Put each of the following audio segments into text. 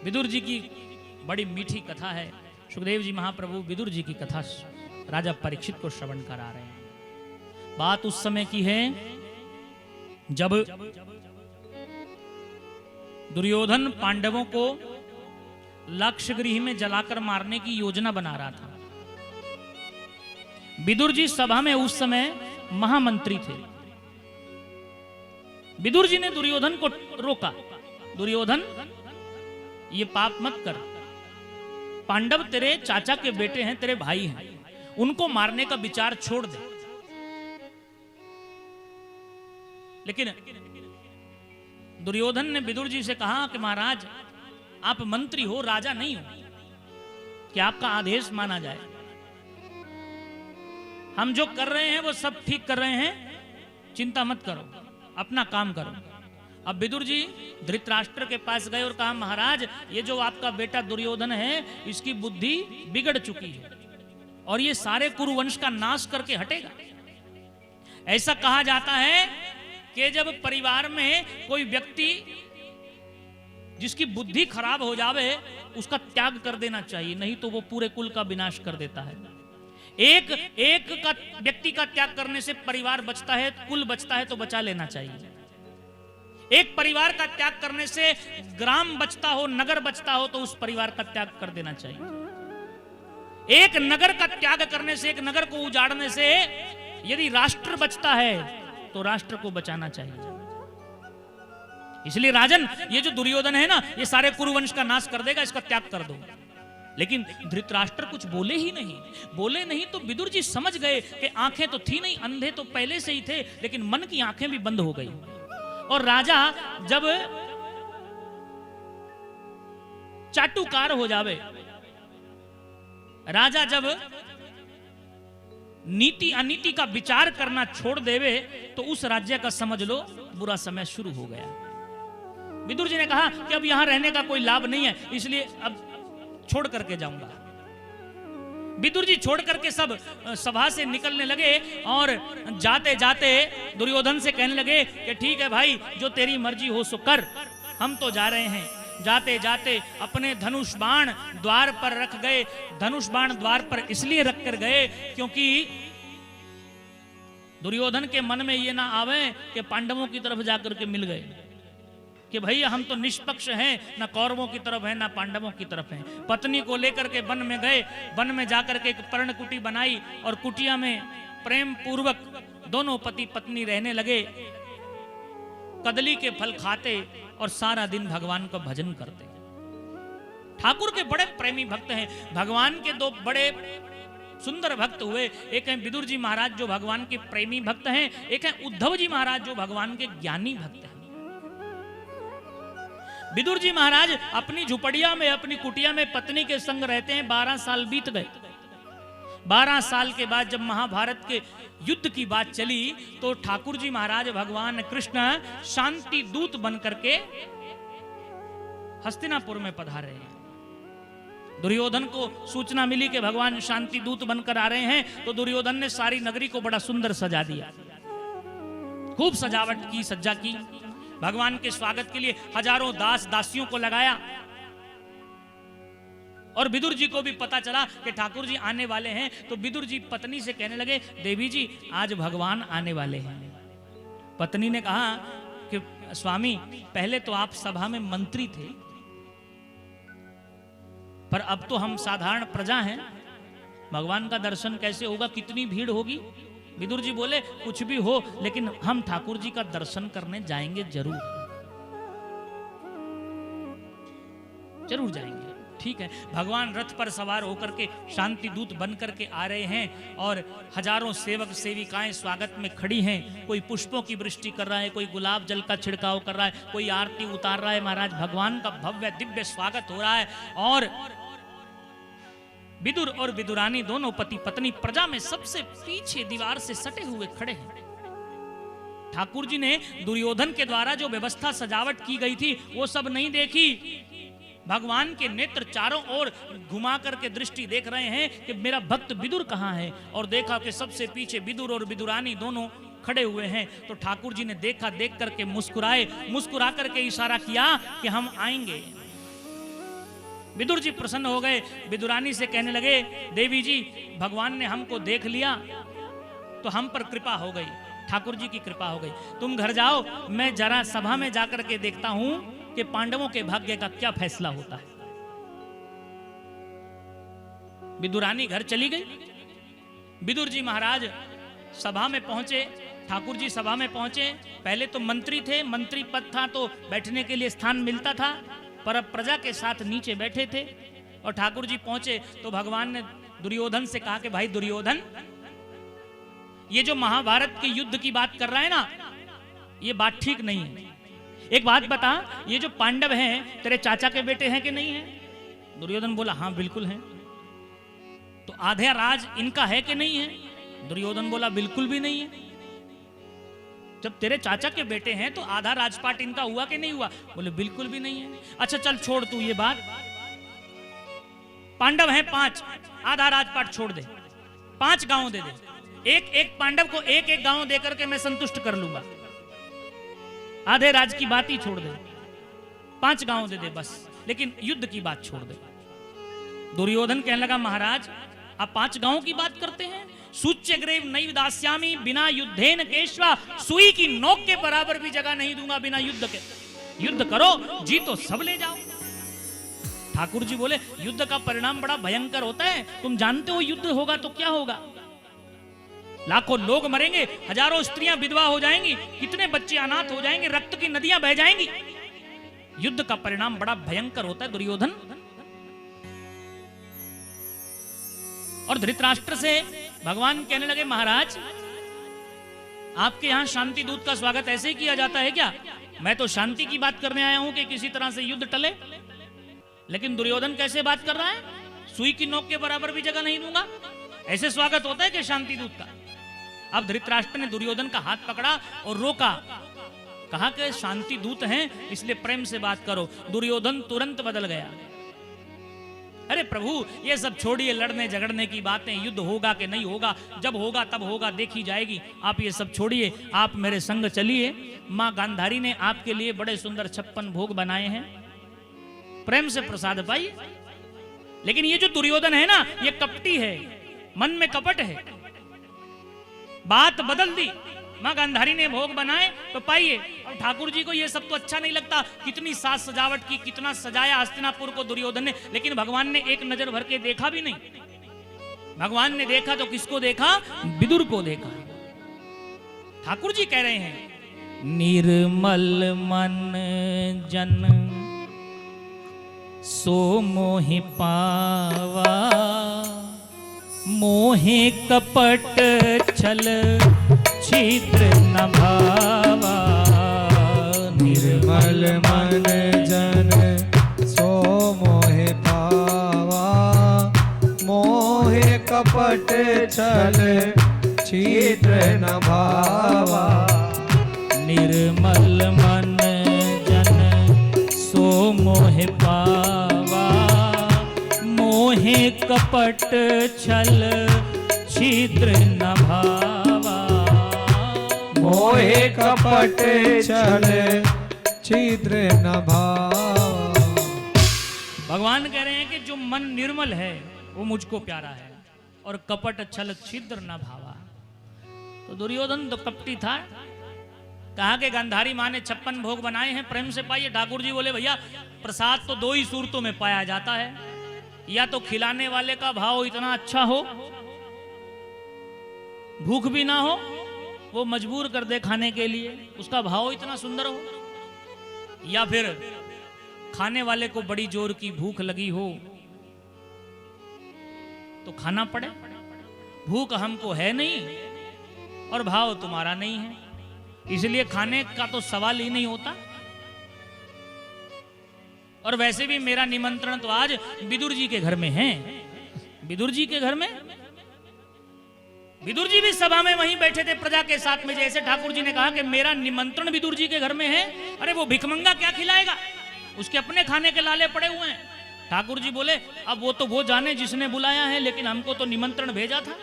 विदुर जी की बड़ी मीठी कथा है। सुखदेव जी महाप्रभु विदुर जी की कथा राजा परीक्षित को श्रवण करा रहे हैं। बात उस समय की है जब दुर्योधन पांडवों को लक्ष्य गृह में जलाकर मारने की योजना बना रहा था। विदुर जी सभा में उस समय महामंत्री थे। विदुर जी ने दुर्योधन को रोका, दुर्योधन ये पाप मत कर, पांडव तेरे चाचा के बेटे हैं, तेरे भाई हैं, उनको मारने का विचार छोड़ दे। लेकिन दुर्योधन ने विदुर जी से कहा कि महाराज आप मंत्री हो, राजा नहीं हो, कि आपका आदेश माना जाए। हम जो कर रहे हैं वो सब ठीक कर रहे हैं, चिंता मत करो, अपना काम करो। अब विदुर जी धृतराष्ट्र के पास गए और कहा महाराज ये जो आपका बेटा दुर्योधन है इसकी बुद्धि बिगड़ चुकी है और ये सारे कुरुवंश का नाश करके हटेगा। ऐसा कहा जाता है कि जब परिवार में कोई व्यक्ति जिसकी बुद्धि खराब हो जावे उसका त्याग कर देना चाहिए, नहीं तो वो पूरे कुल का विनाश कर देता है। एक का व्यक्ति का त्याग करने से परिवार बचता है, कुल बचता है, तो बचा लेना चाहिए। एक परिवार का त्याग करने से ग्राम बचता हो, नगर बचता हो, तो उस परिवार का त्याग कर देना चाहिए। एक नगर का त्याग करने से, एक नगर को उजाड़ने से यदि राष्ट्र बचता है तो राष्ट्र को बचाना चाहिए। इसलिए राजन ये जो दुर्योधन है ना, ये सारे कुरुवंश का नाश कर देगा, इसका त्याग कर दो। लेकिन धृतराष्ट्र कुछ बोले ही नहीं। बोले नहीं तो विदुर जी समझ गए कि आंखें तो थी नहीं, अंधे तो पहले से ही थे, लेकिन मन की आंखें भी बंद हो गई। और राजा जब चाटुकार हो जावे, राजा जब नीति अनीति का विचार करना छोड़ देवे, तो उस राज्य का समझ लो बुरा समय शुरू हो गया। विदुर जी ने कहा कि अब यहां रहने का कोई लाभ नहीं है, इसलिए अब छोड़ करके जाऊंगा। विदुर जी छोड़ करके सब सभा से निकलने लगे और जाते जाते दुर्योधन से कहने लगे कि ठीक है भाई, जो तेरी मर्जी हो सो कर, हम तो जा रहे हैं। जाते जाते अपने धनुष बाण द्वार पर रख गए। धनुष बाण द्वार पर इसलिए रख कर गए क्योंकि दुर्योधन के मन में ये ना आवे कि पांडवों की तरफ जाकर के मिल गए कि भैया हम तो निष्पक्ष हैं, ना कौरवों की तरफ है ना पांडवों की तरफ है। पत्नी को लेकर के वन में गए, वन में जाकर के एक पर्ण कुटी बनाई और कुटिया में प्रेम पूर्वक दोनों पति पत्नी रहने लगे। कदली के फल खाते और सारा दिन भगवान का भजन करते। ठाकुर के बड़े प्रेमी भक्त हैं। भगवान के दो बड़े सुंदर भक्त हुए, एक है विदुर जी महाराज जो भगवान के प्रेमी भक्त हैं, एक है उद्धव जी महाराज जो भगवान के ज्ञानी भक्त हैं। विदुर जी महाराज अपनी झुपड़िया में, अपनी कुटिया में पत्नी के संग रहते हैं। 12 साल बीत गए। 12 साल के बाद जब महाभारत के युद्ध की बात चली तो ठाकुर जी महाराज भगवान कृष्ण शांति दूत बन करके हस्तिनापुर में पधारे हैं। दुर्योधन को सूचना मिली कि भगवान शांति दूत बनकर आ रहे हैं, तो दुर्योधन ने सारी नगरी को बड़ा सुंदर सजा दिया। खूब सजावट की, सज्जा की। भगवान के स्वागत के लिए हजारों दास दासियों को लगाया। और विदुर जी को भी पता चला कि ठाकुर जी आने वाले हैं, तो विदुर जी पत्नी से कहने लगे देवी जी आज भगवान आने वाले हैं। पत्नी ने कहा कि स्वामी पहले तो आप सभा में मंत्री थे, पर अब तो हम साधारण प्रजा हैं, भगवान का दर्शन कैसे होगा, कितनी भीड़ होगी। विदुर जी बोले कुछ भी हो, लेकिन हम ठाकुर जी का दर्शन करने जाएंगे, जरूर जरूर जाएंगे। ठीक है। भगवान रथ पर सवार होकर के शांति दूत बन करके आ रहे हैं और हजारों सेवक सेविकाएं स्वागत में खड़ी हैं। कोई पुष्पों की वृष्टि कर रहा है, कोई गुलाब जल का छिड़काव कर रहा है, कोई आरती उतार रहा है। महाराज भगवान का भव्य दिव्य स्वागत हो रहा है और विदुर और विदुरानी दोनों पति पत्नी प्रजा में सबसे पीछे दीवार से सटे हुए खड़े हैं। ठाकुर जी ने दुर्योधन के द्वारा जो व्यवस्था सजावट की गई थी वो सब नहीं देखी। भगवान के नेत्र चारों ओर घुमा करके दृष्टि देख रहे हैं कि मेरा भक्त विदुर कहाँ है, और देखा कि सबसे पीछे विदुर और विदुरानी दोनों खड़े हुए हैं। तो ठाकुर जी ने देखा, देख करके मुस्कुराए, मुस्कुरा करके इशारा किया कि हम आएंगे। विदुर जी प्रसन्न हो गए, विदुरानी से कहने लगे, देवी जी भगवान ने हमको देख लिया तो हम पर कृपा हो गई, ठाकुर जी की कृपा हो गई। तुम घर जाओ, मैं जरा सभा में जाकर के देखता हूं कि पांडवों के भाग्य का क्या फैसला होता है। विदुरानी घर चली गई। विदुर जी महाराज सभा में पहुंचे, ठाकुर जी सभा में पहुंचे। पहले तो मंत्री थे, मंत्री पद था तो बैठने के लिए स्थान मिलता था, पर अब प्रजा के साथ नीचे बैठे थे। और ठाकुर जी पहुंचे तो भगवान ने दुर्योधन से कहा कि भाई दुर्योधन, ये जो महाभारत के युद्ध की बात कर रहा है ना, ये बात ठीक नहीं है। एक बात बता, ये जो पांडव हैं तेरे चाचा के बेटे हैं कि नहीं है? दुर्योधन बोला हाँ बिल्कुल हैं। तो आधा राज इनका है कि नहीं है? दुर्योधन बोला बिल्कुल भी नहीं है। जब तेरे चाचा के बेटे हैं तो आधा राजपाट इनका हुआ कि नहीं हुआ? बोले बिल्कुल भी नहीं है। अच्छा चल छोड़ तू ये बात, पांडव हैं 5, आधा राजपाट छोड़ दे, 5 गांव दे दे, एक एक पांडव को एक एक गांव देकर के मैं संतुष्ट कर लूंगा। आधे राज की बात ही छोड़ दे, 5 गांव दे दे बस, लेकिन युद्ध की बात छोड़ दे। दुर्योधन कहने लगा महाराज आप 5 गांव की बात करते हैं? सूच्य ग्रेव नहीं दास्यामी बिना युद्धेन केशवा, सुई की नोक के बराबर भी जगह नहीं दूंगा बिना युद्ध के। युद्ध करो, जी तो सब ले जाओ। ठाकुर जी बोले युद्ध का परिणाम बड़ा भयंकर होता है, तुम जानते हो युद्ध होगा तो क्या होगा? लाखों लोग मरेंगे, हजारों स्त्रियां विधवा हो जाएंगी, कितने बच्चे अनाथ हो जाएंगे, रक्त की नदियां बह जाएंगी। युद्ध का परिणाम बड़ा भयंकर होता है दुर्योधन। और धृतराष्ट्र से भगवान कहने लगे महाराज आपके यहां शांति दूत का स्वागत ऐसे ही किया जाता है क्या? मैं तो शांति की बात करने आया हूं कि किसी तरह से युद्ध टले, लेकिन दुर्योधन कैसे बात कर रहा है? सुई की नोक के बराबर भी जगह नहीं दूंगा, ऐसे स्वागत होता है कि शांति दूत का? अब धृतराष्ट्र ने दुर्योधन का हाथ पकड़ा और रोका, कहा कि शांति दूत हैं इसलिए प्रेम से बात करो। दुर्योधन तुरंत बदल गया। अरे प्रभु ये सब छोड़िए, लड़ने झगड़ने की बातें, युद्ध होगा कि नहीं होगा, जब होगा तब होगा, देखी जाएगी। आप ये सब छोड़िए, आप मेरे संग चलिए। माँ गांधारी ने आपके लिए बड़े सुंदर 56 भोग बनाए हैं, प्रेम से प्रसाद पाइए। लेकिन ये जो दुर्योधन है ना, ये कपटी है, मन में कपट है। बात बदल दी, माँ गांधारी ने भोग बनाए तो पाइए। और ठाकुर जी को ये सब तो अच्छा नहीं लगता, कितनी साज सजावट की, कितना सजाया हस्तिनापुर को दुर्योधन ने, लेकिन भगवान ने एक नजर भर के देखा भी नहीं। भगवान ने देखा तो किसको देखा? विदुर को देखा। ठाकुर जी कह रहे हैं निर्मल मन जन सो मोहि पावा, मोहे कपट छल छिद्र न भावा। निर्मल मन जन सो मोहे पावा, मोहे कपट छल छिद्र न भावा। निर्मल मन जन सो मोहे पावा, मोहे कपट छल छिद्र न भावा। मोहे कपट छल छिद्र न भावा। भगवान कह रहे हैं कि जो मन निर्मल है वो मुझको प्यारा है, और कपट छल छिद्र न भावा। तो दुर्योधन तो कपटी था, कहा कि गांधारी माँ ने 56 भोग बनाए हैं, प्रेम से पाइए। ठाकुर जी बोले भैया प्रसाद तो 2 ही सूरतों में पाया जाता है, या तो खिलाने वाले का भाव इतना अच्छा हो, भूख भी ना हो, वो मजबूर कर दे खाने के लिए, उसका भाव इतना सुंदर हो, या फिर खाने वाले को बड़ी जोर की भूख लगी हो तो खाना पड़े। भूख हमको है नहीं और भाव तुम्हारा नहीं है, इसलिए खाने का तो सवाल ही नहीं होता। और वैसे भी मेरा निमंत्रण तो आज विदुर जी के घर में है। विदुर जी के घर में, विदुर जी भी सभा में वहीं बैठे थे प्रजा के साथ में। जैसे ठाकुर जी ने कहा कि मेरा निमंत्रण विदुर जी के घर में है, अरे वो भिखमंगा क्या खिलाएगा, उसके अपने खाने के लाले पड़े हुए हैं। ठाकुर जी बोले अब वो तो वो जाने जिसने बुलाया है, लेकिन हमको तो निमंत्रण भेजा था,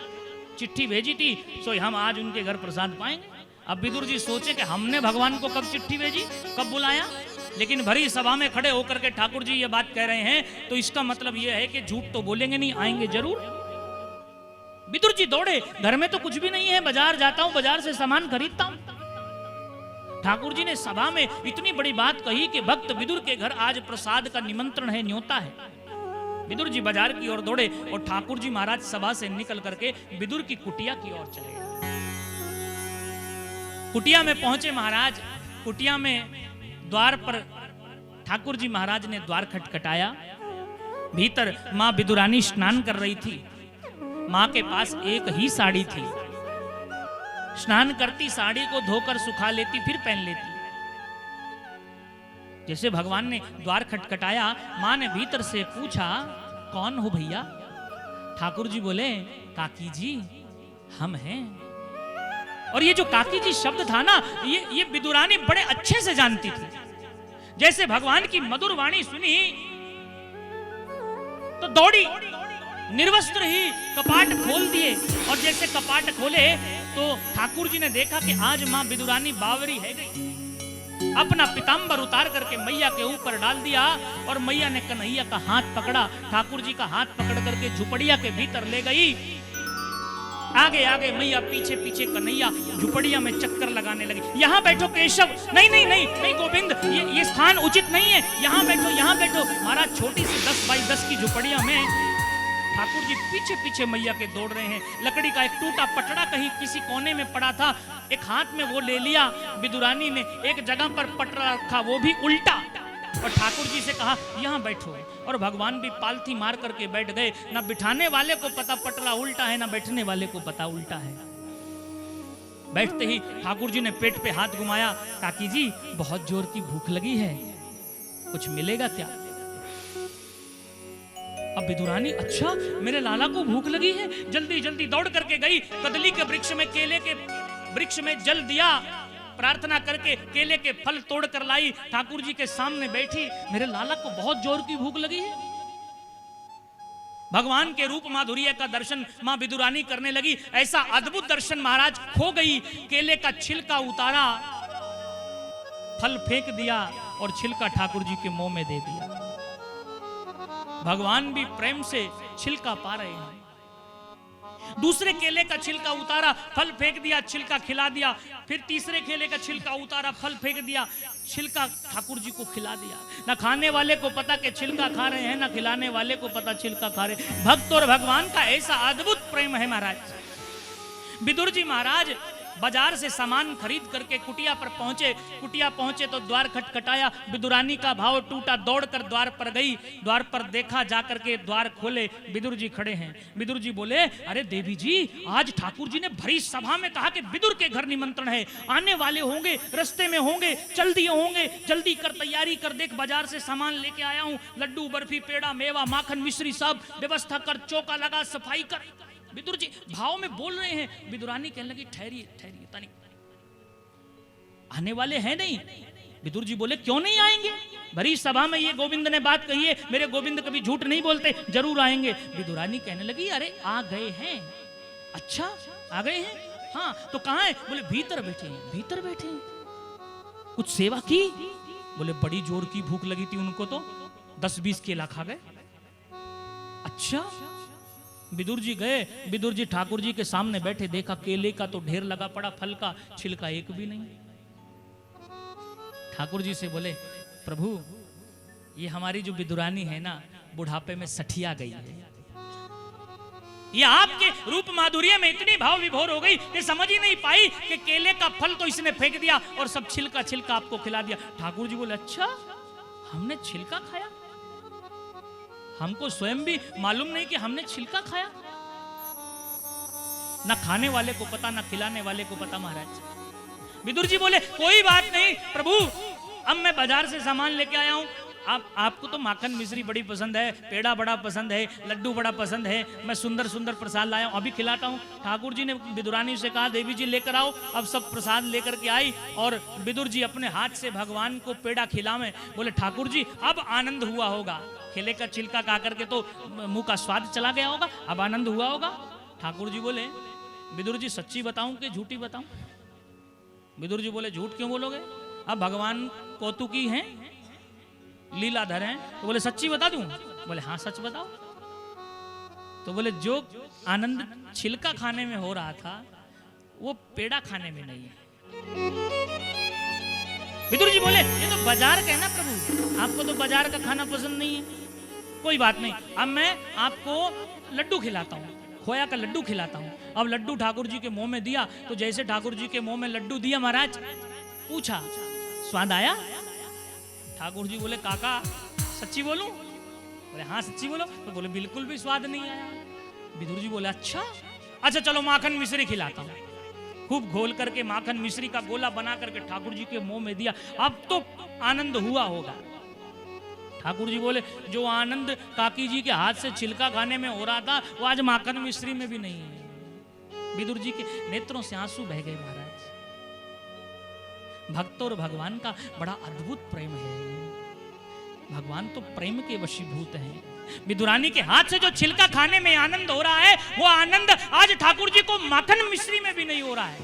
चिट्ठी भेजी थी, सो हम आज उनके घर प्रसाद पाएंगे। अब विदुर जी सोचे कि हमने भगवान को कब चिट्ठी भेजी, कब बुलाया, लेकिन भरी सभा में खड़े होकर के ठाकुर जी ये बात कह रहे हैं तो इसका मतलब ये है कि झूठ तो बोलेंगे नहीं, आएंगे जरूर। विदुर जी दौड़े, घर में तो कुछ भी नहीं है, बाजार जाता हूं, बाजार से सामान खरीदता हूं। ठाकुर जी ने सभा में इतनी बड़ी बात कही कि भक्त विदुर के घर आज प्रसाद का निमंत्रण है, न्योता है। विदुर जी बाजार की ओर दौड़े और ठाकुर जी महाराज सभा से निकल करके विदुर की कुटिया की ओर चले गए। कुटिया में पहुंचे महाराज। कुटिया में द्वार पर ठाकुर जी महाराज ने द्वार खटखटाया। भीतर मां विदुरानी स्नान कर रही थी। मां के पास एक ही साड़ी थी। स्नान करती, साड़ी को धोकर सुखा लेती, फिर पहन लेती। जैसे भगवान ने द्वार खटखटाया, मां ने भीतर से पूछा, कौन हो भैया? ठाकुर जी बोले, काकी जी हम हैं। और ये जो काकी जी शब्द था ना, ये विदुरानी बड़े अच्छे से जानती थी। जैसे भगवान की मधुर वाणी सुनी तो दौड़ी, निर्वस्त्र ही कपाट खोल दिए। और जैसे कपाट खोले तो ठाकुर जी ने देखा कि आज मां विदुरानी बावरी है गई। अपना पीतांबर उतार करके मैया के ऊपर डाल दिया और मैया ने कन्हैया का हाथ पकड़ा। ठाकुर जी का हाथ पकड़ करके झुपड़िया के भीतर ले गई। आगे आगे मैया, पीछे पीछे कन्हैया झुपड़िया में चक्कर लगाने लगी। यहाँ बैठो केशव, नहीं नहीं नहीं नहीं गोविंद, ये स्थान उचित नहीं है, यहाँ बैठो यहाँ बैठो। महाराज छोटी सी 10 बाई 10 की झुपड़िया में ठाकुर जी पीछे पीछे मैया के दौड़ रहे हैं। लकड़ी का एक टूटा पटड़ा कहीं किसी कोने में पड़ा था, एक हाथ में वो ले लिया विदुरानी ने। एक जगह पर पटड़ा रखा, वो भी उल्टा, और ठाकुर जी से कहा यहाँ बैठो। और भगवान भी पालथी मार करके बैठ गए। ना बिठाने वाले को पता पटड़ा उल्टा है, ना बैठने वाले को पता उल्टा है। बैठते ही ठाकुर जी ने पेट पे हाथ घुमाया। काकी जी बहुत जोर की भूख लगी है, कुछ मिलेगा क्या? अब विदुरानी, अच्छा मेरे लाला को भूख लगी है। जल्दी जल्दी दौड़ करके गई, कदली के वृक्ष में, केले के वृक्ष में जल दिया, प्रार्थना करके केले के फल तोड़ कर लाई। ठाकुर जी के सामने बैठी, मेरे लाला को बहुत जोर की भूख लगी है। भगवान के रूप माधुर्य का दर्शन मां विदुरानी करने लगी। ऐसा अद्भुत दर्शन महाराज खो गई। केले का छिलका उतारा, फल फेंक दिया और छिलका ठाकुर जी के मुंह में दे दिया। भगवान भी प्रेम से छिलका पा रहे हैं। दूसरे केले का छिलका उतारा, फल फेंक दिया, छिलका खिला दिया। फिर तीसरे केले का छिलका उतारा, फल फेंक दिया, छिलका ठाकुर जी को खिला दिया। ना खाने वाले को पता कि छिलका खा रहे हैं, ना खिलाने वाले को पता छिलका खा रहे। भक्त और भगवान का ऐसा अद्भुत प्रेम है महाराज। विदुर जी महाराज बाजार से सामान खरीद करके कुटिया पर पहुंचे। कुटिया पहुंचे तो द्वार खटखटाया। विदुरानी का भाव टूटा, दौड़कर द्वार पर गई। द्वार पर देखा, जाकर के द्वार खोले, विदुर जी खड़े हैं। विदुर जी बोले, अरे देवी जी, आज ठाकुर जी ने भरी सभा में कहा कि विदुर के घर निमंत्रण है, आने वाले होंगे, रास्ते में होंगे, चल दिए होंगे, जल्दी कर, तैयारी कर, देख बाजार से सामान लेके आया हूं, लड्डू बर्फी पेड़ा मेवा माखन मिश्री सब व्यवस्था कर, चौका लगा, सफाई कर। विदुर जी भाव में बोल रहे हैं। विदुरानी कहने लगी, ठहरिए ठहरिए, तानी आने वाले हैं नहीं। विदुर जी बोले, क्यों नहीं आएंगे? भरी सभा में ये गोविंद ने बात कही है, मेरे गोविंद कभी झूठ नहीं बोलते, जरूर आएंगे। विदुरानी कहने लगी, अरे आ गए हैं। अच्छा आ गए हैं? हाँ तो कहाँ है? बोले भीतर बैठे हैं। भीतर बैठे हैं? कुछ सेवा की? बोले बड़ी जोर की भूख लगी थी उनको, तो 10-20 केला खा गए। अच्छा। विदुर जी गए। विदुर जी ठाकुर जी के सामने बैठे, देखा केले का तो ढेर लगा पड़ा, फल का छिलका एक भी नहीं। ठाकुर जी से बोले, प्रभु ये हमारी जो विदुरानी है ना, बुढ़ापे में सठिया गई है। ये आपके रूप माधुर्य में इतनी भाव विभोर हो गई कि समझ ही नहीं पाई कि केले का फल तो इसने फेंक दिया और सब छिलका छिलका आपको खिला दिया। ठाकुर जी बोले, अच्छा हमने छिलका खाया? हमको स्वयं भी मालूम नहीं कि हमने छिलका खाया। ना खाने वाले को पता, ना खिलाने वाले को पता महाराज। विदुर जी बोले, कोई बात नहीं प्रभु, अब मैं बाजार से सामान लेके आया हूं। आपको तो माखन मिश्री बड़ी पसंद है, पेड़ा बड़ा पसंद है, लड्डू बड़ा पसंद है, मैं सुंदर सुंदर प्रसाद लाया हूं, अभी खिलाता हूं। ठाकुर जी ने विदुरानी से कहा, देवी जी लेकर आओ। अब सब प्रसाद लेकर के आई और विदुर जी अपने हाथ से भगवान को पेड़ा खिलावे। बोले, ठाकुर जी अब आनंद हुआ होगा, केले का छिलका खा करके तो मुंह का स्वाद चला गया होगा, अब आनंद हुआ होगा। ठाकुर जी बोले, विदुर जी सच्ची बताऊं कि झूठी बताऊं? विदुर जी बोले, झूठ क्यों बोलोगे? अब भगवान कौतुकी हैं, लीलाधर हैं। तो बोले सच्ची बता दूं? बोले हाँ सच बताओ। तो बोले जो आनंद छिलका खाने में हो रहा था वो पेड़ा खाने में नहीं है। विदुर जी बोले ये तो बाजार का है ना प्रभु, आपको तो बाजार का खाना पसंद नहीं है, कोई बात नहीं, अब मैं आपको लड्डू खिलाता हूँ, खोया का लड्डू खिलाता हूँ। अब लड्डू ठाकुर जी के मुंह में दिया तो जैसे ठाकुर जी के मुंह में लड्डू दिया महाराज, पूछा स्वाद आया? ठाकुर जी बोले काका सच्ची बोलूं? बोले हाँ सच्ची बोलो। तो बोले बिल्कुल भी स्वाद नहीं आया। विदुर जी बोले अच्छा चलो माखन मिश्री खिलाता हूँ। खूब घोल करके माखन मिश्री का गोला बना करके ठाकुर जी के मुंह में दिया। अब तो आनंद हुआ होगा। ठाकुर जी बोले जो आनंद काकी जी के हाथ से छिलका खाने में हो रहा था वो आज माखन मिश्री में भी नहीं है। विदुर जी के नेत्रों से आंसू बह गए महाराज। भक्त और भगवान का बड़ा अद्भुत प्रेम है। भगवान तो प्रेम के वशीभूत हैं। विदुरानी के हाथ से जो छिलका खाने में आनंद हो रहा है वो आनंद आज ठाकुर जी को माखन मिश्री में भी नहीं हो रहा है।